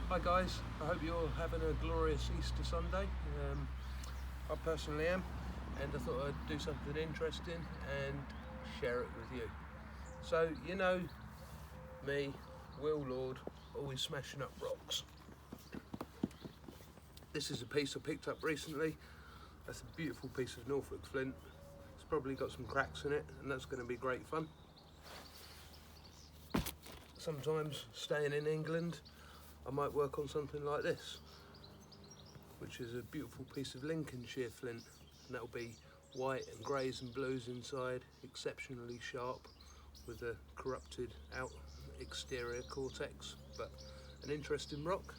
Hi guys, I hope you're having a glorious Easter Sunday. I personally am, and I thought I'd do something interesting and share it with you. So, you know me, Will Lord, always smashing up rocks. This is a piece I picked up recently. That's a beautiful piece of Norfolk flint. It's probably got some cracks in it, and that's going to be great fun. Sometimes staying in England, I might work on something like this, which is a beautiful piece of Lincolnshire flint, and that'll be white and greys and blues inside, exceptionally sharp with a corrupted out exterior cortex, but an interesting rock.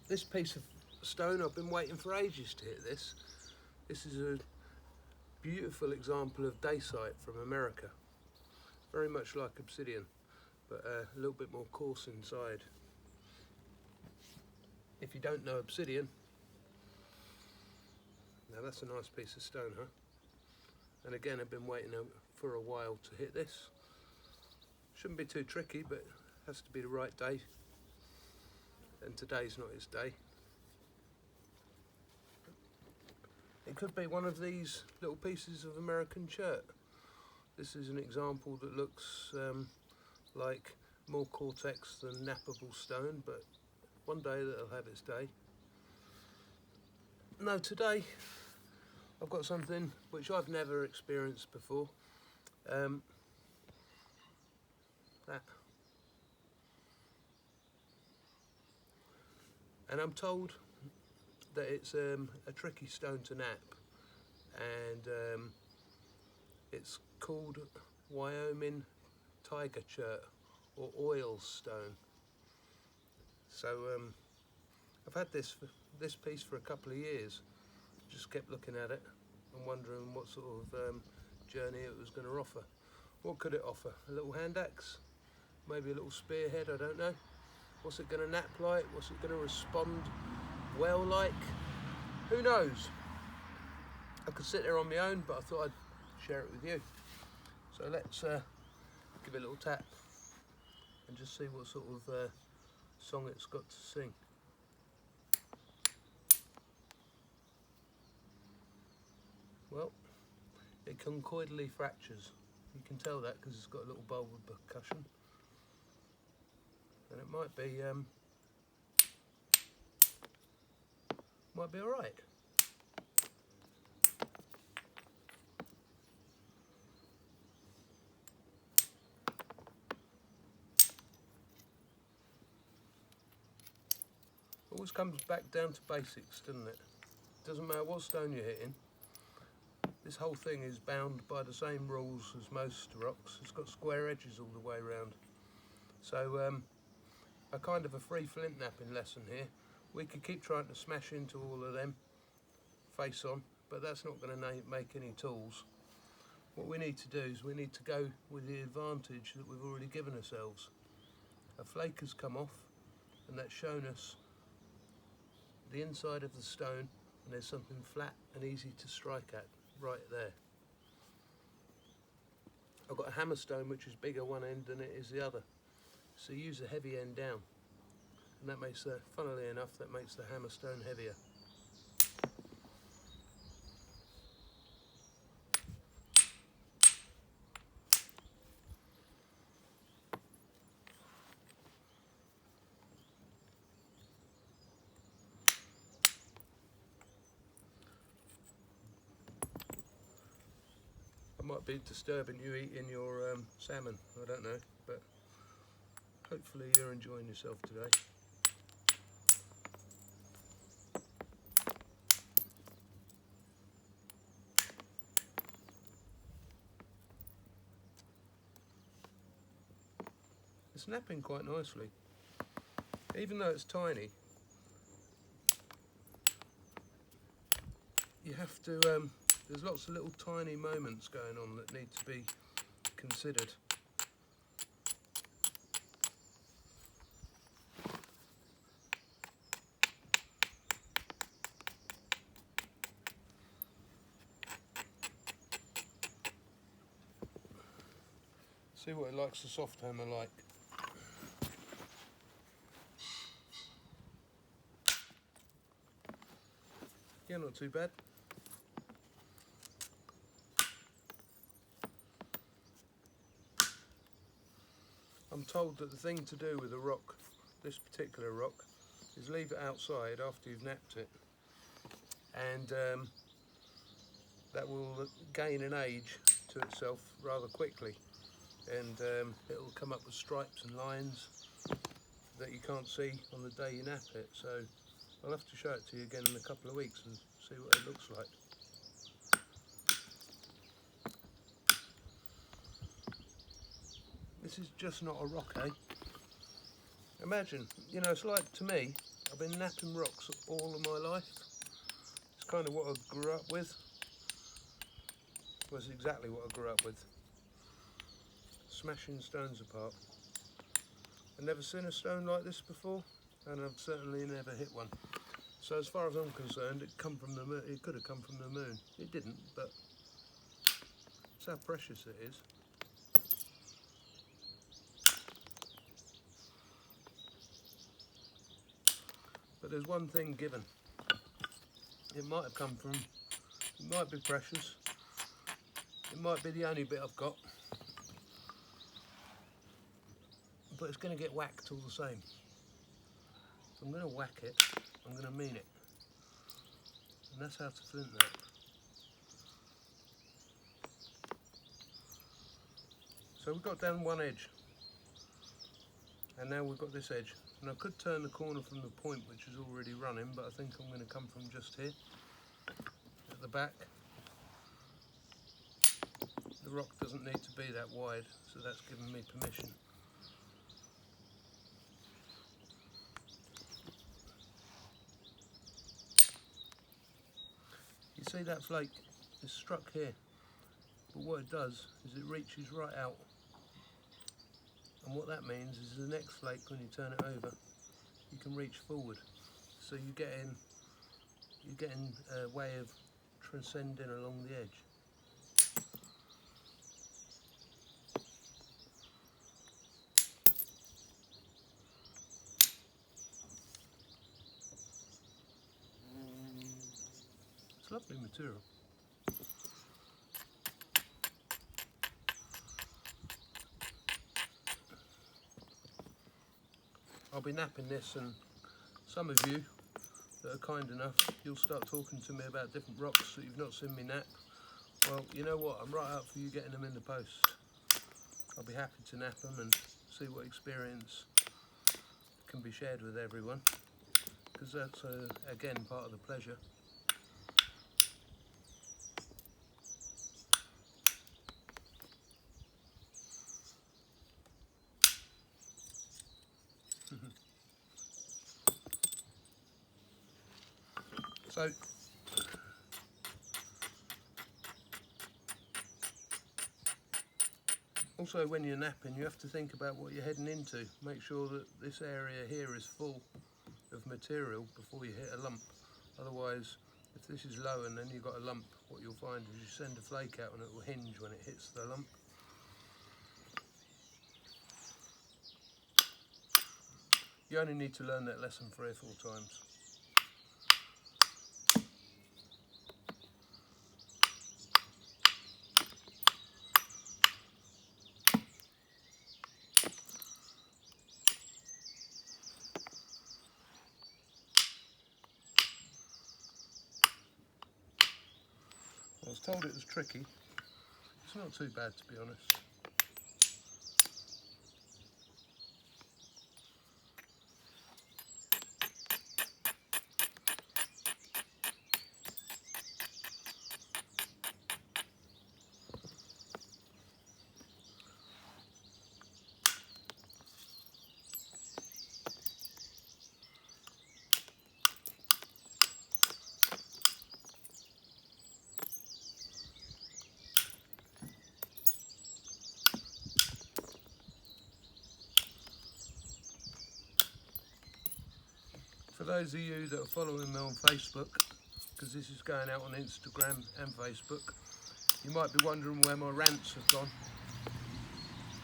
This piece of stone, I've been waiting for ages to hit this. This is a beautiful example of dacite from America, very much like obsidian, but a little bit more coarse inside. If you don't know obsidian, now that's a nice piece of stone, huh? And again, I've been waiting for a while to hit this. Shouldn't be too tricky, but it has to be the right day, and today's not its day. It could be one of these little pieces of American chert. This is an example that looks like more cortex than knappable stone, but one day that'll have its day. No, today I've got something which I've never experienced before. That. And I'm told that it's a tricky stone to nap, and it's called Wyoming Tiger chert, or oil stone. So I've had this piece for a couple of years. Just kept looking at it and wondering what sort of journey it was going to offer. What could it offer? A little handaxe? Maybe a little spearhead, I don't know. What's it going to nap like? What's it going to respond well like? Who knows? I could sit there on my own, but I thought I'd share it with you. So let's give it a little tap and just see what sort of song it's got to sing. Well, it conchoidally fractures. You can tell that because it's got a little bowl with percussion, and it might be all right. Always comes back down to basics, doesn't it? Doesn't matter what stone you're hitting. This whole thing is bound by the same rules as most rocks. It's got square edges all the way around. So a kind of a free flint napping lesson here. We could keep trying to smash into all of them face on, but that's not going to make any tools. What we need to do is we need to go with the advantage that we've already given ourselves. A flake has come off, and that's shown us the inside of the stone, and there's something flat and easy to strike at right there. I've got a hammerstone which is bigger one end than it is the other, so use the heavy end down, and that makes funnily enough, that makes the hammerstone heavier. Might be disturbing you eating your salmon, I don't know, but hopefully you're enjoying yourself today. It's napping quite nicely, even though it's tiny. You have to there's lots of little tiny moments going on that need to be considered. See what it likes a soft hammer like. Yeah, not too bad. I'm told that the thing to do with a rock, this particular rock, is leave it outside after you've napped it, and that will gain an age to itself rather quickly, and it'll come up with stripes and lines that you can't see on the day you nap it. So I'll have to show it to you again in a couple of weeks and see what it looks like. This is just not a rock, eh? Imagine, you know, it's like, to me, I've been napping rocks all of my life. It's kind of what I grew up with. Well, it's exactly what I grew up with. Smashing stones apart. I've never seen a stone like this before, and I've certainly never hit one. So as far as I'm concerned, it could have come from the moon. It didn't, but that's how precious it is. But there's one thing given. It might have come from, it might be precious, it might be the only bit I've got, but it's going to get whacked all the same. If I'm going to whack it, I'm going to mean it. And that's how to flint that. So we've got down one edge, and now we've got this edge. And I could turn the corner from the point which is already running, but I think I'm going to come from just here, at the back. The rock doesn't need to be that wide, so that's given me permission. You see that flake is struck here, but what it does is it reaches right out. And what that means is the next flake, when you turn it over, you can reach forward. So you're getting a way of transcending along the edge. It's lovely material. I'll be napping this, and some of you that are kind enough, you'll start talking to me about different rocks that you've not seen me nap. Well, you know what, I'm right up for you getting them in the post. I'll be happy to nap them and see what experience can be shared with everyone, because that's again part of the pleasure. So also, when you're napping, you have to think about what you're heading into. Make sure that this area here is full of material before you hit a lump. Otherwise, if this is low and then you've got a lump, what you'll find is you send a flake out and it will hinge when it hits the lump. You only need to learn that lesson 3 or 4 times. I was told it was tricky. It's not too bad, to be honest. For those of you that are following me on Facebook, because this is going out on Instagram and Facebook, you might be wondering where my rants have gone.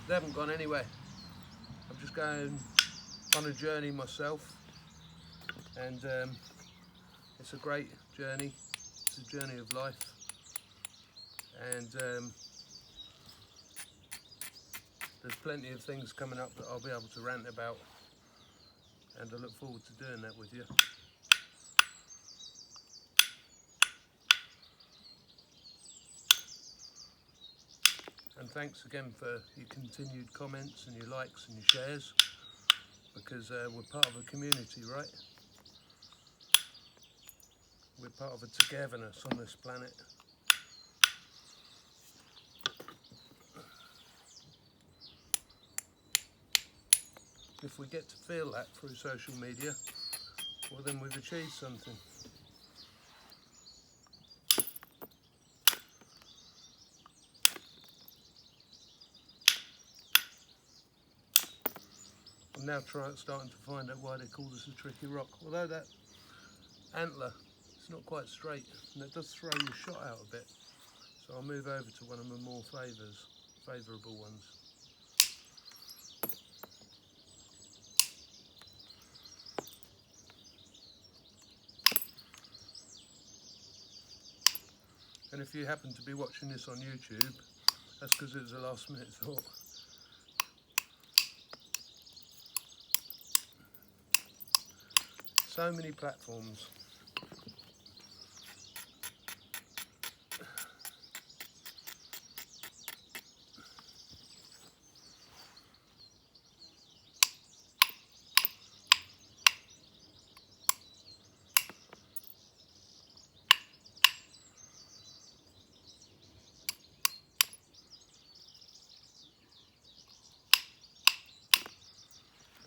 They haven't gone anywhere. I'm just going on a journey myself, and It's a great journey. It's a journey of life, and there's plenty of things coming up that I'll be able to rant about, and I look forward to doing that with you. And thanks again for your continued comments and your likes and your shares, because we're part of a community, right? We're part of a togetherness on this planet. If we get to feel that through social media, well then we've achieved something. I'm now starting to find out why they call this a tricky rock. Although that antler, it's not quite straight, and it does throw your shot out a bit. So I'll move over to one of my more favourable ones. And if you happen to be watching this on YouTube, that's because it was a last minute thought. So many platforms.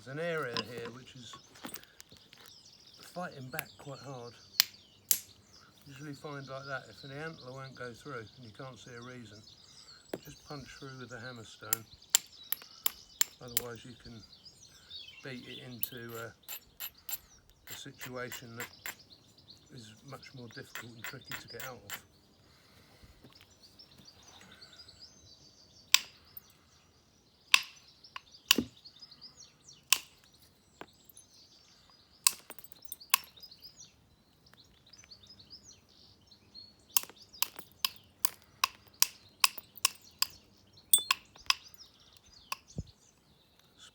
There's an area here which is fighting back quite hard. Usually find like that, if an antler won't go through and you can't see a reason, just punch through with a hammerstone. Otherwise you can beat it into a situation that is much more difficult and tricky to get out of.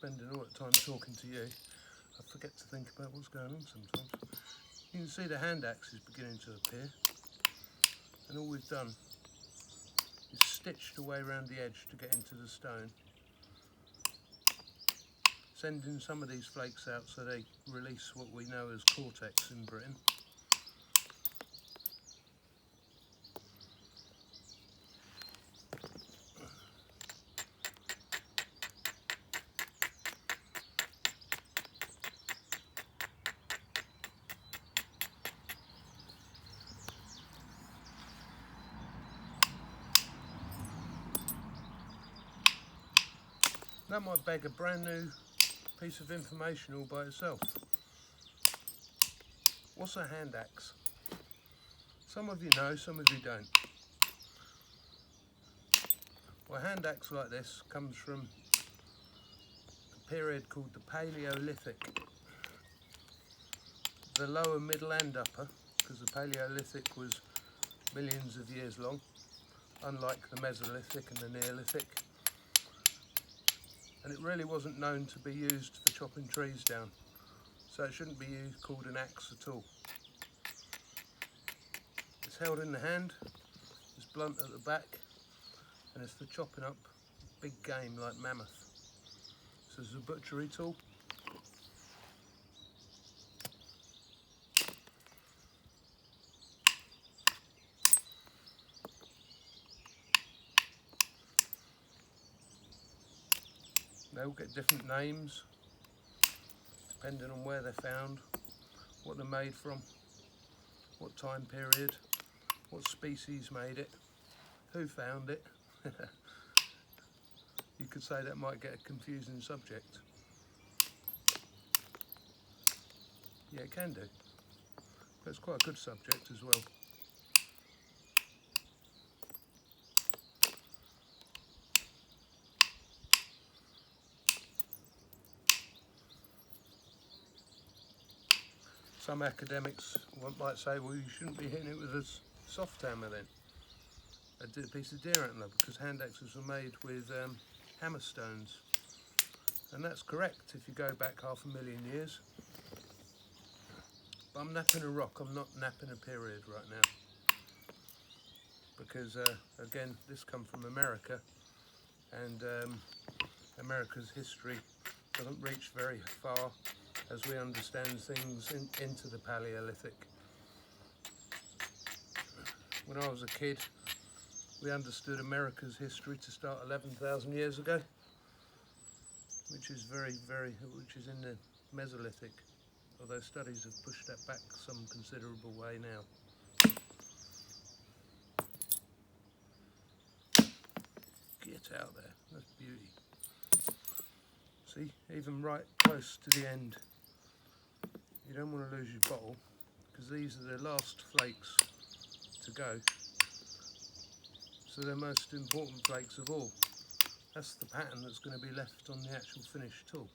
Spending all the time talking to you, I forget to think about what's going on sometimes. You can see the handaxe is beginning to appear, and all we've done is stitched away around the edge to get into the stone, sending some of these flakes out so they release what we know as cortex in Britain. That might beg a brand new piece of information all by itself. What's a handaxe? Some of you know, some of you don't. Well, a handaxe like this comes from a period called the Paleolithic. The lower, middle and upper, because the Paleolithic was millions of years long, unlike the Mesolithic and the Neolithic. And it really wasn't known to be used for chopping trees down, so it shouldn't be called an axe at all. It's held in the hand, it's blunt at the back, and it's for chopping up big game like mammoth. So it's a butchery tool. They all get different names depending on where they're found, what they're made from, what time period, what species made it, who found it. You could say that might get a confusing subject. Yeah, it can do, but it's quite a good subject as well. Some academics might say, well, you shouldn't be hitting it with a soft hammer then, a piece of deer antler, because handaxes were made with hammerstones. And that's correct if you go back 500,000 years. But I'm napping a rock, I'm not napping a period right now. Because again, this comes from America, and America's history doesn't reach very far as we understand things into the Paleolithic. When I was a kid, we understood America's history to start 11,000 years ago, which is which is in the Mesolithic, although studies have pushed that back some considerable way now. Get out there, that's beauty. See, even right close to the end, you don't want to lose your bottle, because these are the last flakes to go. So they're most important flakes of all. That's the pattern that's going to be left on the actual finished tool.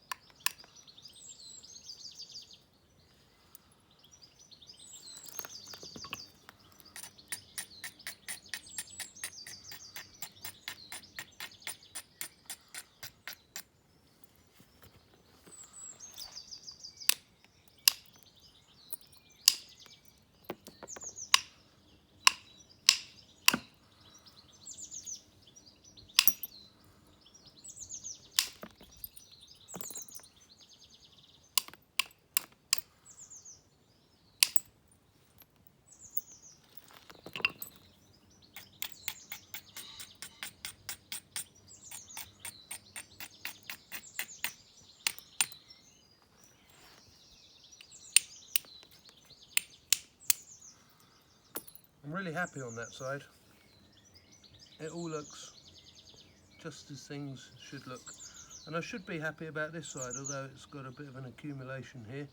I'm really happy on that side. It all looks just as things should look. And I should be happy about this side, although it's got a bit of an accumulation here.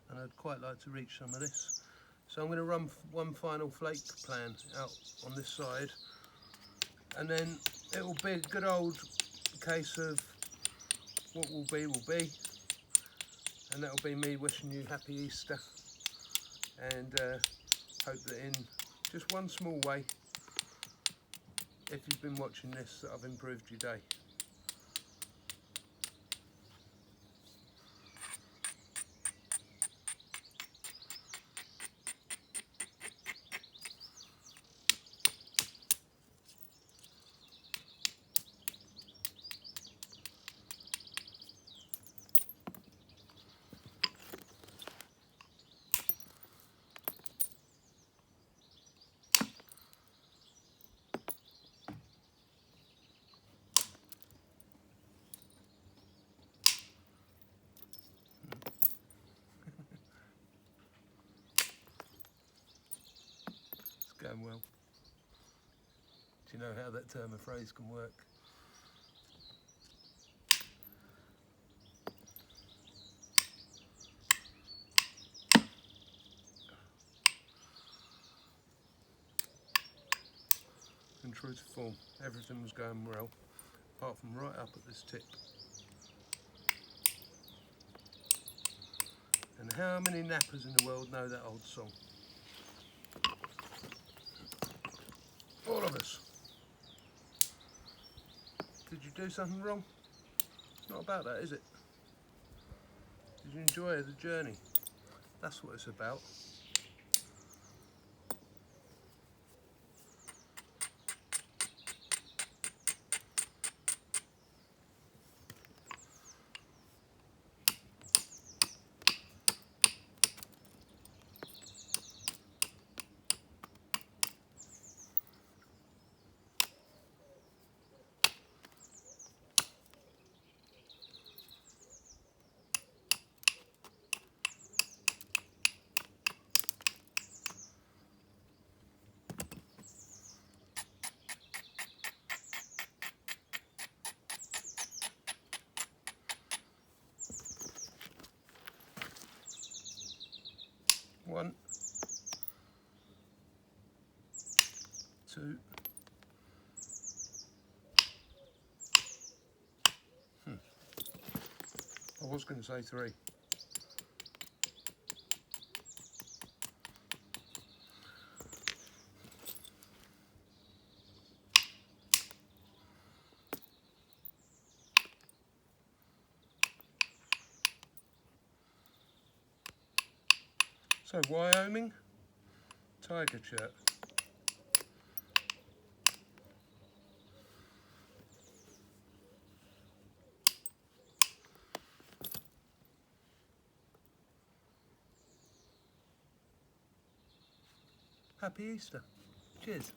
And I'd quite like to reach some of this. So I'm going to run one final flake plan out on this side. And then it will be a good old case of what will be will be. And that'll be me wishing you happy Easter. And hope that in just one small way, if you've been watching this, that I've improved your day. Going well. Do you know how that term of phrase can work? In true to form, everything was going well, apart from right up at this tip. And how many nappers in the world know that old song? All of us. Did you do something wrong? It's not about that, is it? Did you enjoy the journey? That's what it's about. One, two, I was going to say three. So Wyoming Tiger Chert. Happy Easter. Cheers.